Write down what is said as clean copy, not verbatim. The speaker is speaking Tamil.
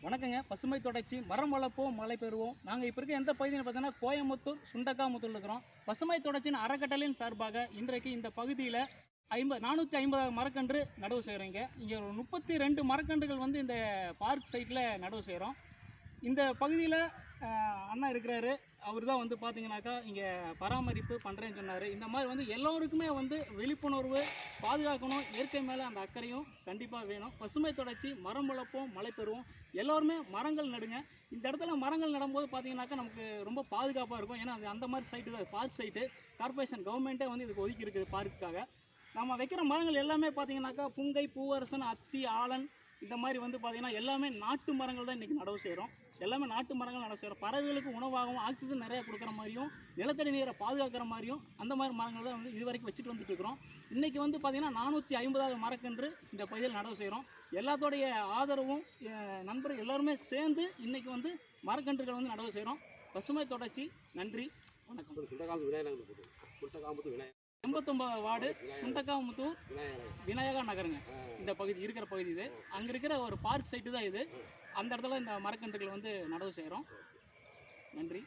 வணக்கங்க. பசுமை தொடர்ச்சி மரம் வளர்ப்போம் மழை பெறுவோம். நாங்கள் இப்போ இருக்க எந்த பகுதியில் பார்த்தீங்கன்னா கோயம்புத்தூர் சுண்டக்காமுத்தூர் இருக்கிறோம். பசுமை தொடர்ச்சியின் அறக்கட்டளையின் சார்பாக இன்றைக்கு இந்த பகுதியில் 450 மரக்கன்று நடவு செய்கிறோங்க. இங்கே ஒரு 32 மரக்கன்றுகள் வந்து இந்த பார்க் சைட்டில் நடவு செய்கிறோம். இந்த பகுதியில் அண்ணா இருக்கிறாரு. அவர் தான் வந்து பார்த்தீங்கன்னாக்கா இங்கே பராமரிப்பு பண்ணுறேன்னு சொன்னார். இந்த மாதிரி வந்து எல்லோருக்குமே வந்து விழிப்புணர்வு பாதுகாக்கணும், இயற்கை மேலே அந்த அக்கறையும் கண்டிப்பாக வேணும். பசுமை தொடர்ச்சி மரம் வளர்ப்போம் மழை பெறுவோம். எல்லோருமே மரங்கள் நடுங்க. இந்த இடத்துல மரங்கள் நடும்போது பார்த்தீங்கன்னாக்கா நமக்கு ரொம்ப பாதுகாப்பாக இருக்கும். ஏன்னா அது அந்த மாதிரி சைட்டு தான் பார்க் சைட்டு. கார்பரேஷன் கவர்மெண்ட்டே வந்து இதுக்கு ஒதுக்கி இருக்குது பார்க்குக்காக. நம்ம வைக்கிற மரங்கள் எல்லாமே பார்த்தீங்கன்னாக்கா புங்கை, பூவரசன், அத்தி, ஆலன் இந்த மாதிரி வந்து பார்த்திங்கன்னா எல்லாமே நாட்டு மரங்கள் தான் இன்றைக்கி நடவு செய்கிறோம். எல்லாமே நாட்டு மரங்கள் நடவு செய்கிறோம். பறவைகளுக்கு உணவாகவும் ஆக்சிஜன் நிறையா கொடுக்குற மாதிரியும் நிலத்தடி நீரை பாதுகாக்கிற மாதிரியும் அந்த மாதிரி மரங்கள் தான் வந்து இது வரைக்கும் வச்சுட்டு வந்துட்டு இருக்கிறோம். இன்றைக்கி வந்து பார்த்திங்கன்னா 450 மரக்கன்று இந்த பகுதியில் நடவு செய்கிறோம். எல்லாத்தோடைய ஆதரவும் நண்பர்கள் எல்லோருமே சேர்ந்து இன்றைக்கி வந்து மரக்கன்றுகள் வந்து நடவு செய்கிறோம். பசுமை தொடர்ச்சி. நன்றி, வணக்கம். 89 வார்டு சுண்டக்காமுத்தூர் விநாயகா நகருங்க. இந்த பகுதி இருக்கிற பகுதி இது. அங்கே இருக்கிற ஒரு பார்க் சைட்டு தான் இது. அந்த இடத்துல இந்த மரக்கன்றுகள் வந்து நடவு செய்கிறோம். நன்றி.